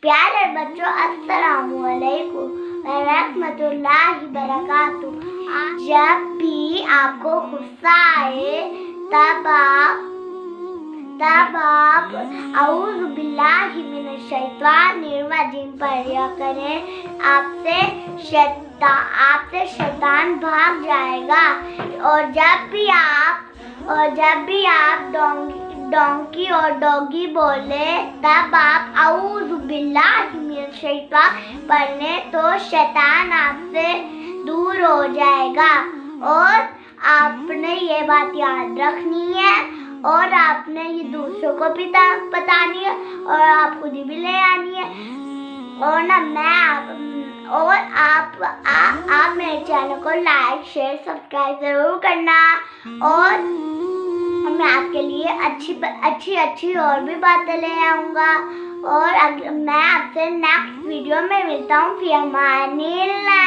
प्यारे बच्चों, अस्सलामु अलैकुम व रहमतुल्लाहि बरकातुहू। जब भी आपको गुस्सा आए तब आप औज़ु बिल्लाहि मिनश शैतानिर रजीम पढ़ा करें। आपसे शैतान भाग जाएगा। और जब भी आप डोंकी और डॉगी बोले तब आप औज़ु बिल्लाहि मिनश शैतान पढ़ने तो शैतान आपसे दूर हो जाएगा। और आपने ये बात याद रखनी है और आपने ये दूसरों को भी बतानी है और आप खुद भी ले आनी है। और आप मेरे चैनल को लाइक शेयर सब्सक्राइब जरूर करना। और मैं आपके लिए अच्छी और भी बातें ले आऊँगा। और मैं आपसे नेक्स्ट वीडियो में मिलता हूँ। फिर अमानिल्लाह।